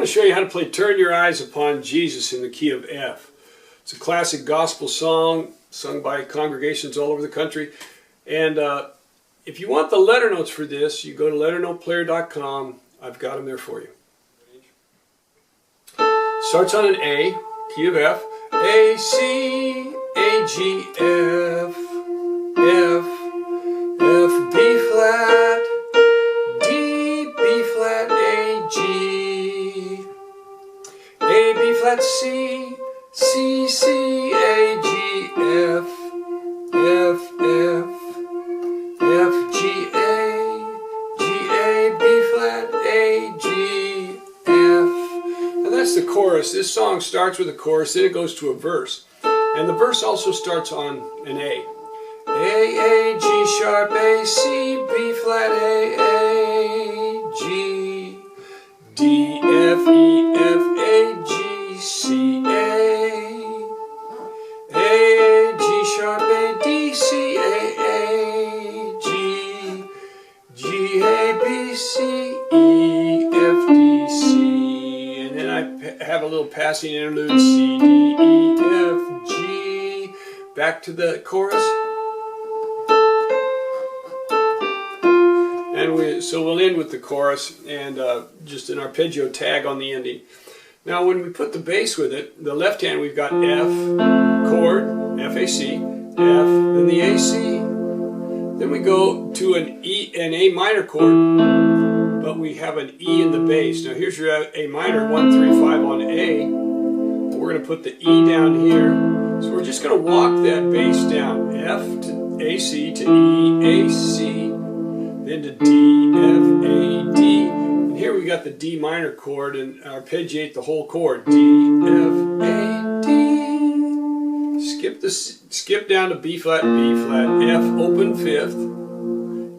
want to show you how to play Turn Your Eyes Upon Jesus in the key of F. It's a classic gospel song sung by congregations all over the country. And if you want the letter notes for this, you go to LetterNotePlayer.com. I've got them there for you. Starts on an A, key of F. A, C, A, G, F, F, F, B flat, D, B flat, A, G, A, B flat, C, C, C, A, G, F, F, F, F, G, A, G, A, B flat, A, G, F. And that's the chorus. This song starts with a chorus, then it goes to a verse. And the verse also starts on an A. A, G sharp, A, C, B flat, A, G, D, F, E, F, A, G, C, A, G sharp, A, D, C, A, G, G, A, B, C, E, F, D, C. And then I have a little passing interlude, C, D, E, F, G. Back to the chorus. And so we'll end with the chorus and just an arpeggio tag on the ending. Now when we put the bass with it, the left hand we've got F, chord, F-A-C, F, then the A-C. Then we go to an A minor chord, but we have an E in the bass. Now here's your A minor, 1, 3, 5 on A. We're going to put the E down here. So we're just going to walk that bass down. F to A-C to E, A-C. Then to D, F, A, D. And here we got the D minor chord and arpeggiate the whole chord. D, F, A, D. Skip down to B flat, F, open fifth.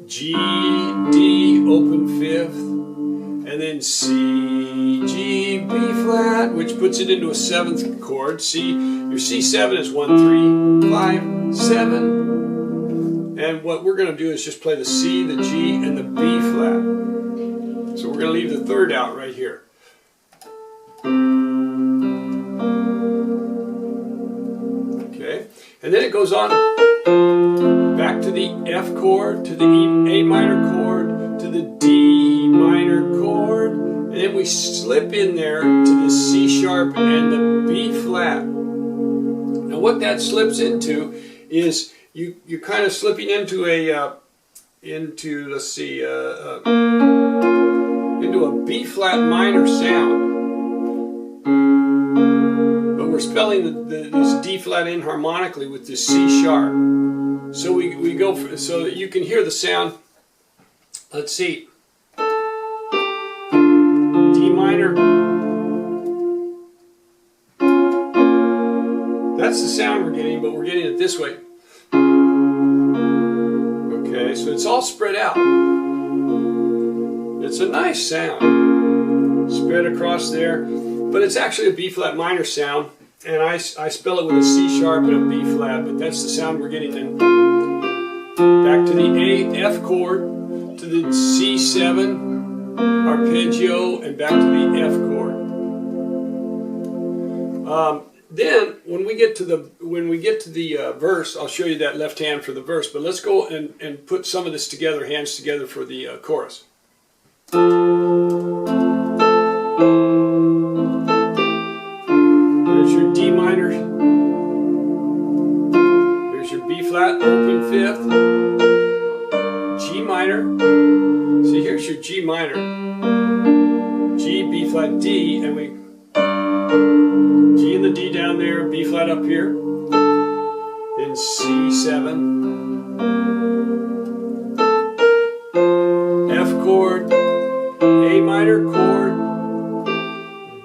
G, D, open fifth. And then C, G, B flat, which puts it into a seventh chord. C, your C7 is 1, 3, 5, 7. And what we're going to do is just play the C, the G, and the B flat. So we're going to leave the third out right here. Okay, and then it goes on back to the F chord, to the A minor chord, to the D minor chord, and then we slip in there to the C sharp and the B flat. Now what that slips into is you're kind of slipping into a into a B flat minor sound, but we're spelling this D flat inharmonically with this C sharp. So we go for, so you can hear the sound. Let's see, D minor. That's the sound we're getting, but we're getting it this way. Okay, so it's all spread out. It's a nice sound, spread across there, but it's actually a B flat minor sound, and I spell it with a C sharp and a B flat, but that's the sound we're getting then. Back to the A, F chord, to the C7, arpeggio, and back to the F chord. Then when we get to the verse, I'll show you that left hand for the verse. But let's go and put some of this together, hands together for the chorus. There's your D minor. There's your B flat, open fifth. G minor. See, here's your G minor. G, B flat, D, and we G and the D down there, B flat up here, then C7, F chord, A minor chord,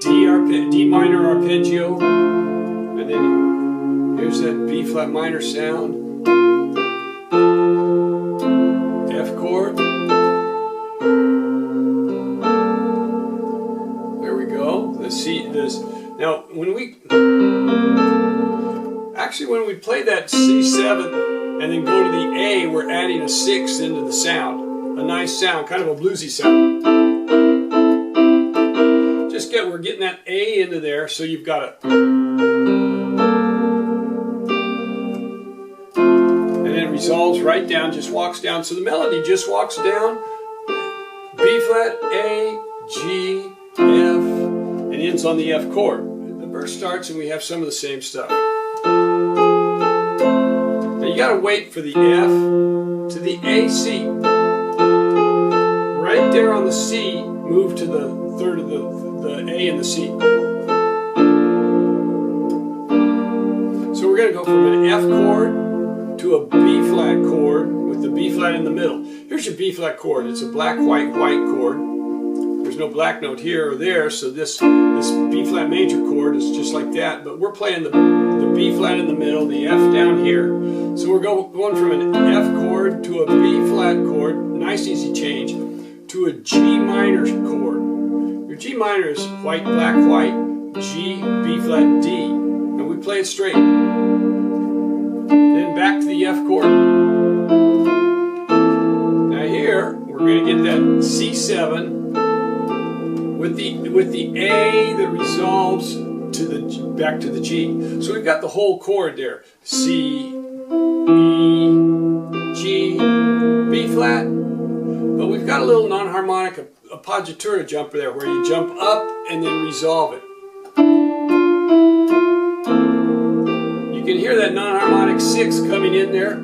D minor arpeggio, and then here's that B flat minor sound, F chord. There we go. The C, this. Now, when we play that C7 and then go to the A, we're adding a sixth into the sound. A nice sound, kind of a bluesy sound. Just that we're getting that A into there, so you've got a, and then it resolves right down, just walks down. So the melody just walks down, B flat, A, G, F, and ends on the F chord. The verse starts and we have some of the same stuff. Now you got to wait for the F to the A, C. Right there on the C, move to the third of the A and the C. So we're going to go from an F chord to a B flat chord with the B flat in the middle. Here's your B flat chord. It's a black, white, white chord. There's no black note here or there, so this B flat major chord is just like that, but we're playing the B flat in the middle, the F down here. So we're going from an F chord to a B flat chord, nice easy change, to a G minor chord. Your G minor is white, black, white, G, B flat, D, and we play it straight. Then back to the F chord. Now here we're going to get that C7 with the A that resolves to the back to the G. So we've got the whole chord there. C, E, G, B flat. But we've got a little non-harmonic appoggiatura jumper there where you jump up and then resolve it. You can hear that non-harmonic 6 coming in there,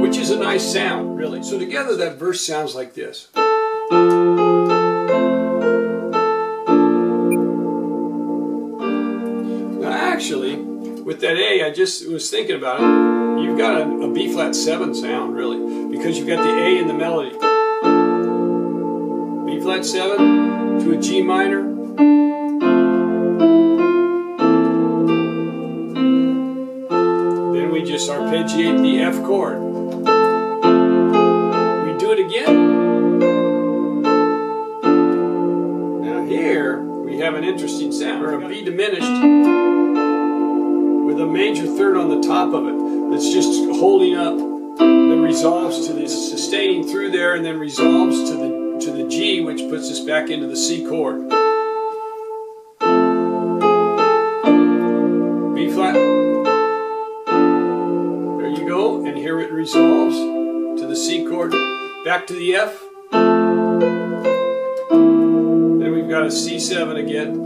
which is a nice sound, really. So together that verse sounds like this. Now actually, with that A, I just was thinking about it, you've got a B flat 7 sound, really, because you've got the A in the melody. B flat 7 to a G minor. Then we just arpeggiate the F chord. We do it again. Now here we have an interesting sound, or a B diminished with a major third on the top of it that's just holding up, then resolves to the sustaining through there, and then resolves to the G, which puts us back into the C chord. B flat. There you go, and here it resolves to the C chord, back to the F. Then we've got a C7 again.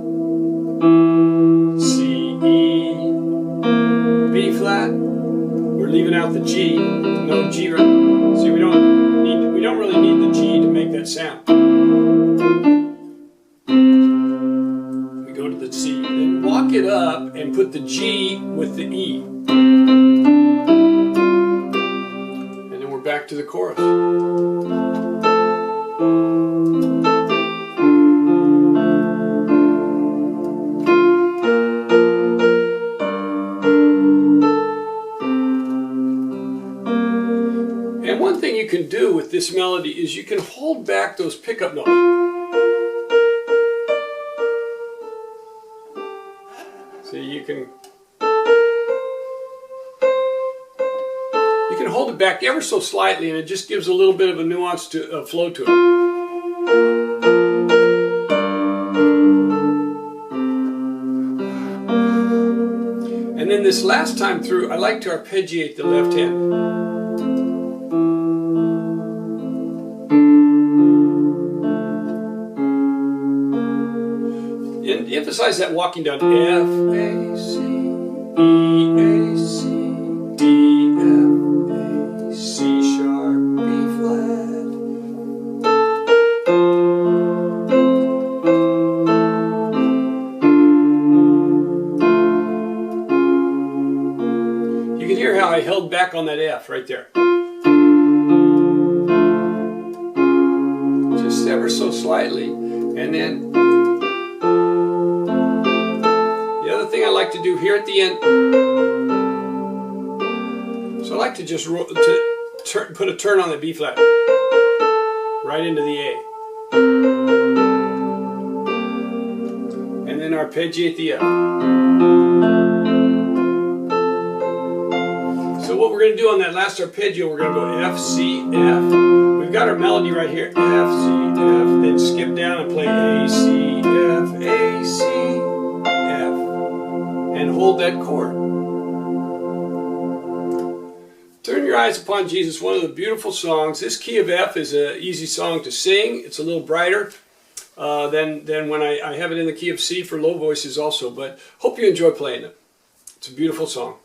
C, E, B flat. We're leaving out the G. No G. See, we don't really need the G to make that sound. We go to the C, then walk it up and put the G with the E. And then we're back to the chorus. And one thing you can do with this melody is you can hold back those pickup notes. See, you can hold it back ever so slightly, and it just gives a little bit of a nuance to flow to it. And then this last time through, I like to arpeggiate the left hand. And emphasize that walking down F, A, C, E, A, C, D, F, A, C sharp, B flat. You can hear how I held back on that F right there. Just ever so slightly, and then the other thing I like to do here at the end, so I like to just put a turn on the B flat, right into the A, and then arpeggiate the F. So what we're going to do on that last arpeggio, we're going to go F, C, F. We've we've got our melody right here, F, C, F, then skip down and play A, C, F, A, C, F, and hold that chord. Turn your eyes upon Jesus, one of the beautiful songs. This key of F is an easy song to sing. It's a little brighter than when I have it in the key of C for low voices also, but hope you enjoy playing it. It's a beautiful song.